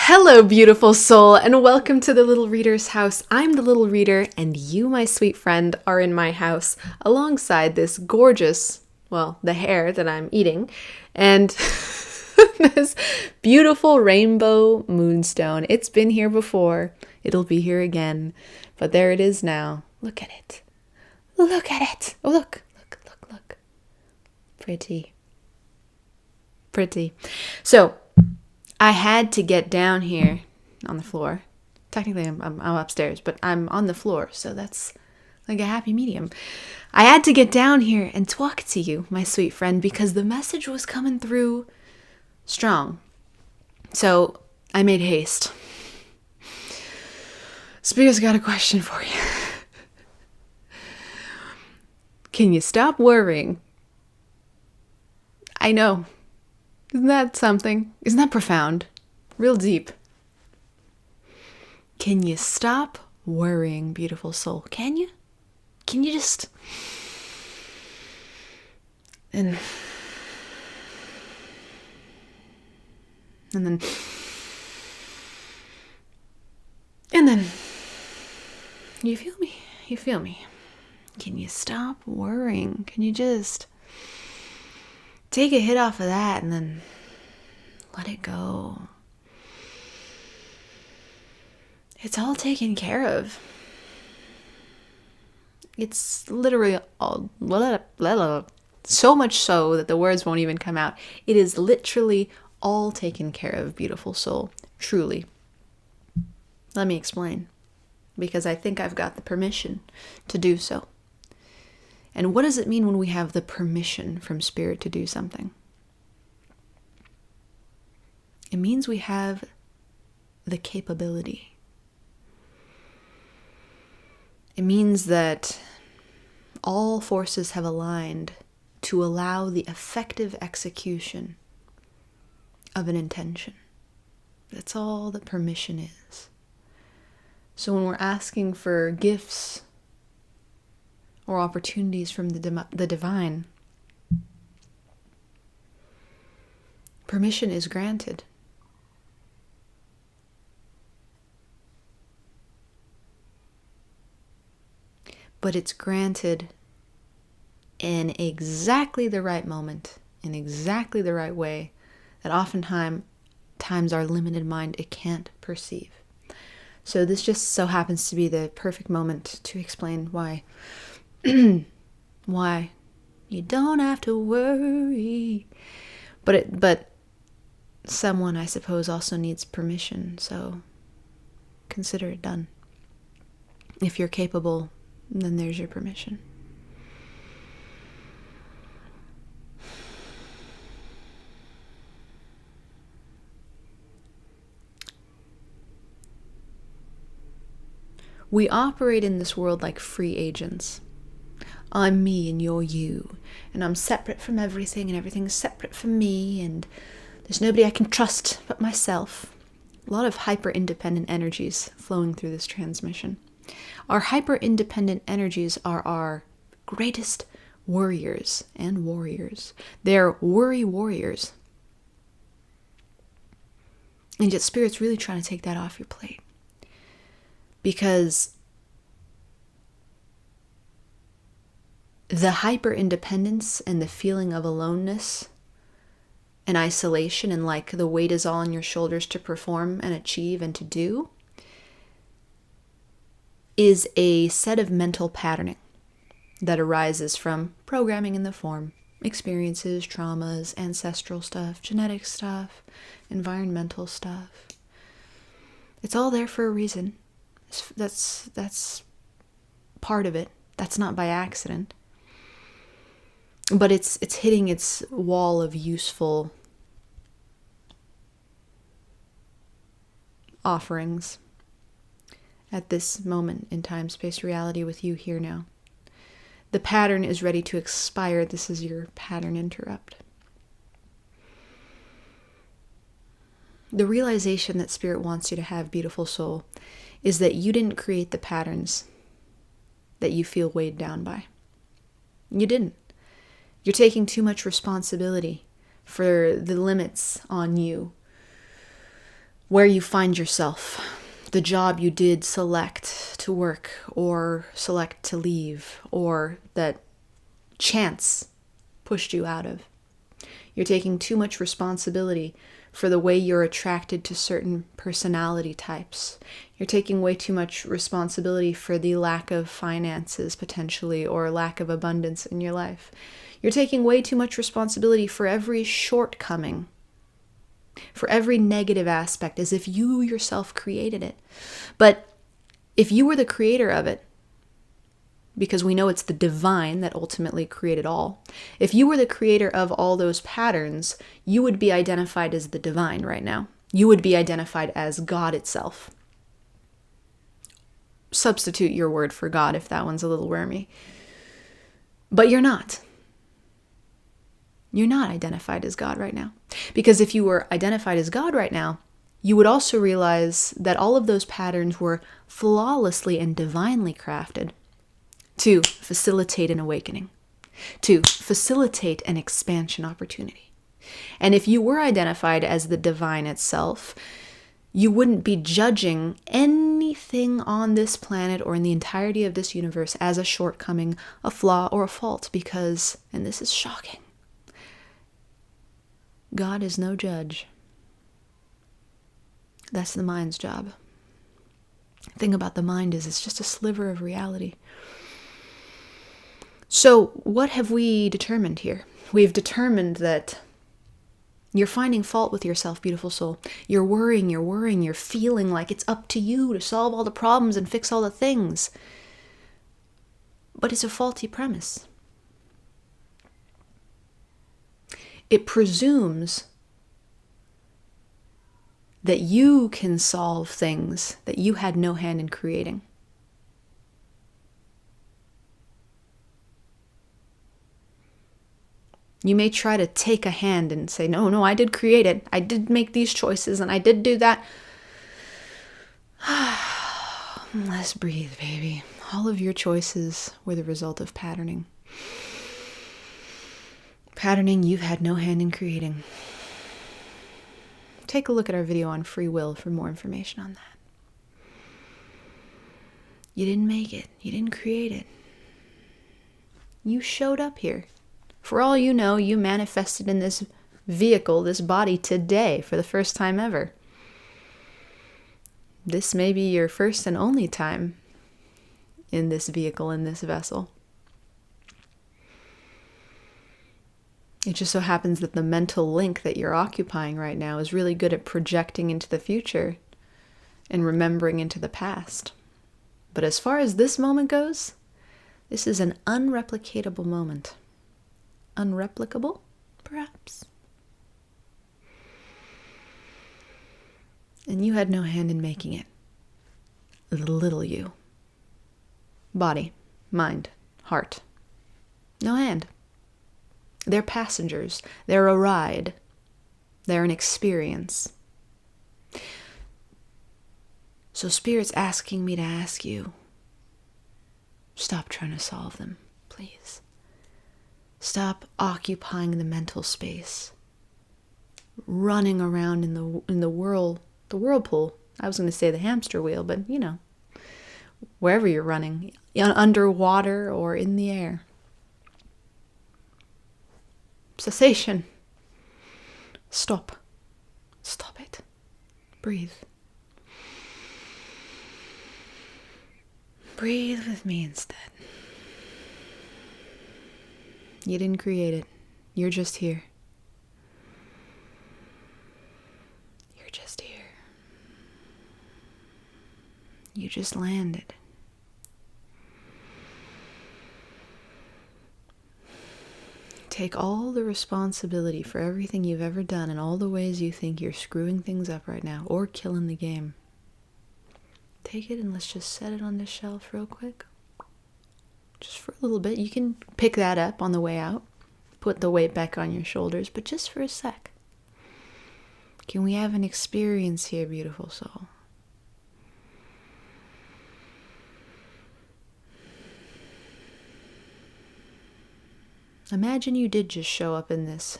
Hello, beautiful soul, and welcome to the Little Reader's house. I'm the Little Reader, and you, my sweet friend, are in my house alongside this gorgeous, the hair that I'm eating, and this beautiful rainbow moonstone. It's been here before. It'll be here again, but there it is now. Look at it. Look at it. Oh, look. Pretty. So, I had to get down here on the floor. Technically, I'm upstairs, but I'm on the floor, so that's like a happy medium. I had to get down here and talk to you, my sweet friend, because the message was coming through strong. So I made haste. Spirit's got a question for you. Can you stop worrying? I know. Isn't that something? Isn't that profound? Real deep. Can you stop worrying, beautiful soul? Can you? Can you just... And then... You feel me? You feel me? Can you stop worrying? Can you just... take a hit off of that and then let it go. It's all taken care of. It's literally all, so much so that the words won't even come out. It is literally all taken care of, beautiful soul. Truly. Let me explain. Because I think I've got the permission to do so. And what does it mean when we have the permission from Spirit to do something? It means we have the capability. It means that all forces have aligned to allow the effective execution of an intention. That's all that permission is. So when we're asking for gifts or opportunities from the divine, permission is granted. But it's granted in exactly the right moment, in exactly the right way, that oftentimes our limited mind, it can't perceive. So this just so happens to be the perfect moment to explain why. Why you don't have to worry, but someone, I suppose, also needs permission, so consider it done. If you're capable, then there's your permission. We operate in this world like free agents. I'm me and you're you, and I'm separate from everything and everything's separate from me, and there's nobody I can trust but myself. A lot of hyper-independent energies flowing through this transmission. Our hyper-independent energies are our greatest worriers and warriors. They're worry warriors. And yet Spirit's really trying to take that off your plate. Because the hyper-independence and the feeling of aloneness and isolation and like the weight is all on your shoulders to perform and achieve and to do is a set of mental patterning that arises from programming in the form, experiences, traumas, ancestral stuff, genetic stuff, environmental stuff. It's all there for a reason. That's part of it. That's not by accident. But it's hitting its wall of useful offerings at this moment in time, space, reality with you here now. The pattern is ready to expire. This is your pattern interrupt. The realization that Spirit wants you to have, beautiful soul, is that you didn't create the patterns that you feel weighed down by. You didn't. You're taking too much responsibility for the limits on you where you find yourself, the job you did select to work or select to leave, or that chance pushed you out of. You're taking too much responsibility for the way you're attracted to certain personality types. You're taking way too much responsibility for the lack of finances, potentially, or lack of abundance in your life. You're taking way too much responsibility for every shortcoming, for every negative aspect, as if you yourself created it. But if you were the creator of it, because we know it's the divine that ultimately created all, if you were the creator of all those patterns, you would be identified as the divine right now. You would be identified as God itself. Substitute your word for God if that one's a little wormy. But you're not. You're not identified as God right now. Because if you were identified as God right now, you would also realize that all of those patterns were flawlessly and divinely crafted to facilitate an awakening, to facilitate an expansion opportunity. And if you were identified as the divine itself, you wouldn't be judging anything on this planet or in the entirety of this universe as a shortcoming, a flaw, or a fault, because, and this is shocking, God is no judge. That's the mind's job. The thing about the mind is it's just a sliver of reality. So what have we determined here? We've determined that you're finding fault with yourself, beautiful soul. You're worrying, you're feeling like it's up to you to solve all the problems and fix all the things. But it's a faulty premise. It presumes that you can solve things that you had no hand in creating. You may try to take a hand and say, no, I did create it. I did make these choices and I did do that. Let's breathe, baby. All of your choices were the result of patterning. Patterning you've had no hand in creating. Take a look at our video on free will for more information on that. You didn't make it. You didn't create it. You showed up here. For all you know, you manifested in this vehicle, this body today for the first time ever. This may be your first and only time in this vehicle, in this vessel. It just so happens that the mental link that you're occupying right now is really good at projecting into the future and remembering into the past. But as far as this moment goes, this is an unreplicatable moment. Unreplicable, perhaps? And you had no hand in making it. The little you. Body, mind, heart. No hand. They're passengers. They're a ride. They're an experience. So Spirit's asking me to ask you, stop trying to solve them, please. Stop occupying the mental space. Running around in the whirlpool. I was going to say the hamster wheel, but wherever you're running, underwater or in the air. Cessation. Stop. Stop it. Breathe. Breathe with me instead. You didn't create it. You're just here. You're just here. You just landed. Take all the responsibility for everything you've ever done and all the ways you think you're screwing things up right now or killing the game. Take it and let's just set it on the shelf real quick. Just for a little bit. You can pick that up on the way out. Put the weight back on your shoulders, but just for a sec. Can we have an experience here, beautiful soul? Imagine you did just show up in this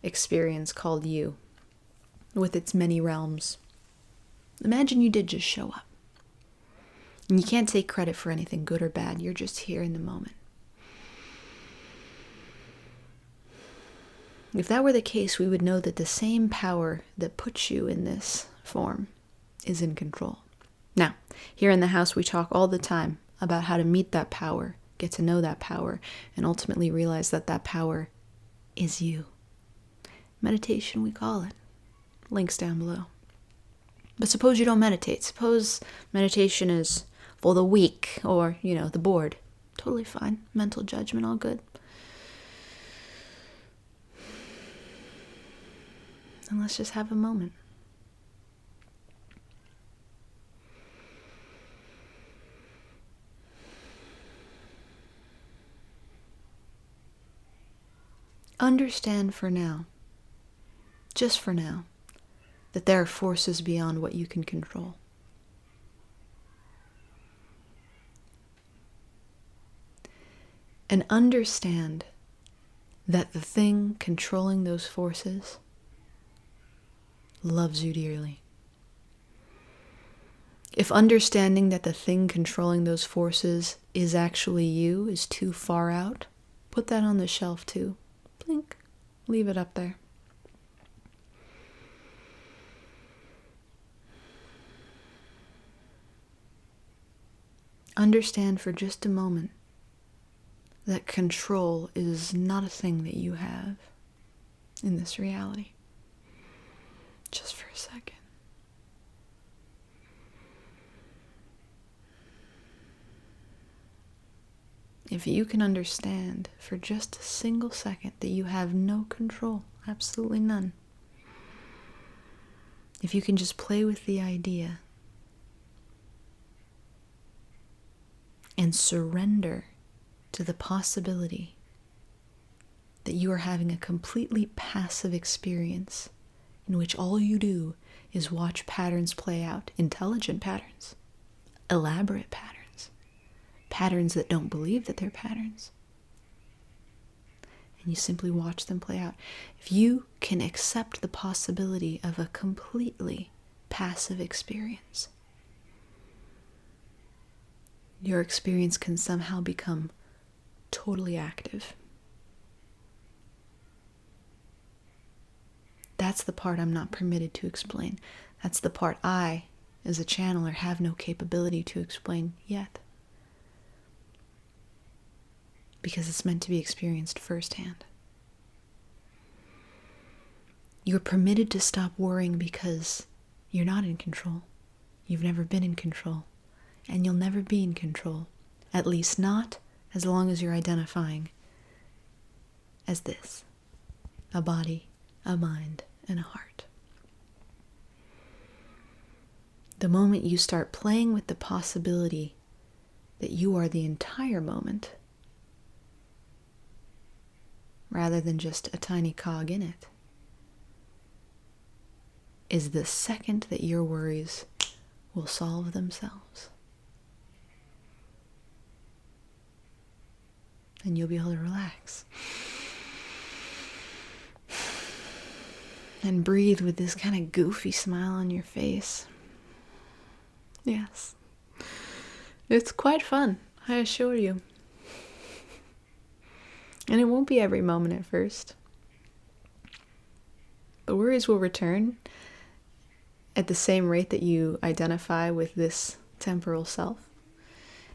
experience called you, with its many realms. Imagine you did just show up. And you can't take credit for anything, good or bad. You're just here in the moment. If that were the case, we would know that the same power that puts you in this form is in control. Now, here in the house, we talk all the time about how to meet that power, get to know that power, and ultimately realize that that power is you. Meditation, we call it. Links down below. But suppose you don't meditate. Suppose meditation is for the weak or, the bored. Totally fine. Mental judgment, all good. And let's just have a moment. Understand for now, just for now, that there are forces beyond what you can control. And understand that the thing controlling those forces loves you dearly. If understanding that the thing controlling those forces is actually you is too far out, put that on the shelf too. Blink. Leave it up there. Understand for just a moment that control is not a thing that you have in this reality. Just for a second. If you can understand for just a single second that you have no control, absolutely none. If you can just play with the idea and surrender to the possibility that you are having a completely passive experience in which all you do is watch patterns play out, intelligent patterns, elaborate patterns, patterns that don't believe that they're patterns. And you simply watch them play out. If you can accept the possibility of a completely passive experience, your experience can somehow become totally active. That's the part I'm not permitted to explain. That's the part I, as a channeler, have no capability to explain yet. Because it's meant to be experienced firsthand. You're permitted to stop worrying because you're not in control. You've never been in control. And you'll never be in control. At least not as long as you're identifying as this. A body, a mind, and a heart. The moment you start playing with the possibility that you are the entire moment, rather than just a tiny cog in it, is the second that your worries will solve themselves. And you'll be able to relax. And breathe with this kind of goofy smile on your face. Yes. It's quite fun, I assure you. And it won't be every moment at first. The worries will return at the same rate that you identify with this temporal self.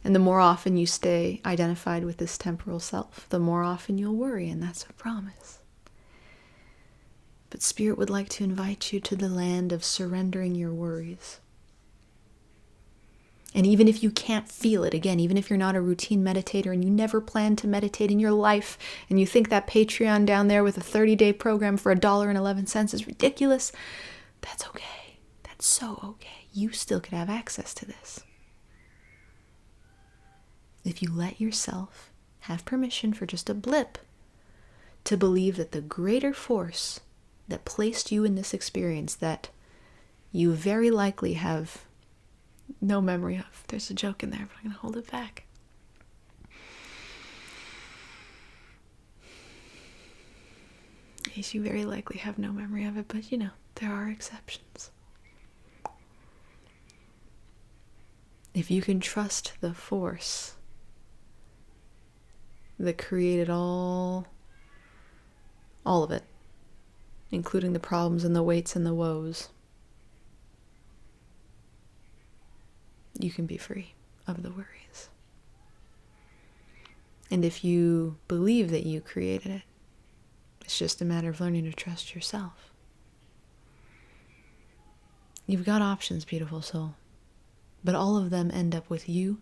And the more often you stay identified with this temporal self, the more often you'll worry, and that's a promise. But Spirit would like to invite you to the land of surrendering your worries. And even if you can't feel it, again, even if you're not a routine meditator and you never plan to meditate in your life, and you think that Patreon down there with a 30-day program for $1.11 is ridiculous, that's okay. That's so okay. You still could have access to this. If you let yourself have permission for just a blip to believe that the greater force that placed you in this experience that you very likely have no memory of. There's a joke in there, but I'm going to hold it back. Yes, you very likely have no memory of it, but there are exceptions. If you can trust the force that created all of it, including the problems and the weights and the woes, you can be free of the worries. And if you believe that you created it, it's just a matter of learning to trust yourself. You've got options, beautiful soul, but all of them end up with you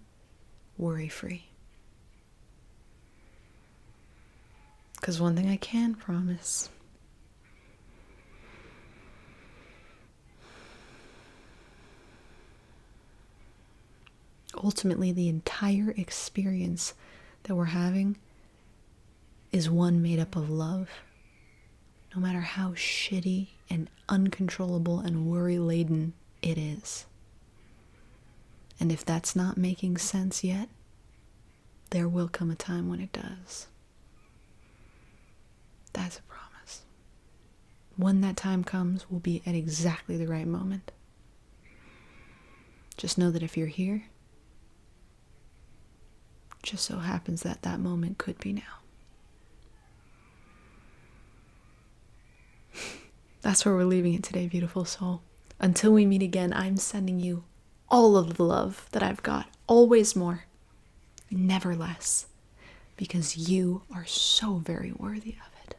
worry-free. Because one thing I can promise, ultimately the entire experience that we're having is one made up of love. No matter how shitty and uncontrollable and worry-laden it is. And if that's not making sense yet, there will come a time when it does. That's a promise. When that time comes, we'll be at exactly the right moment. Just know that if you're here, just so happens that that moment could be now. That's where we're leaving it today, beautiful soul. Until we meet again, I'm sending you all of the love that I've got. Always more. Never less. Because you are so very worthy of it.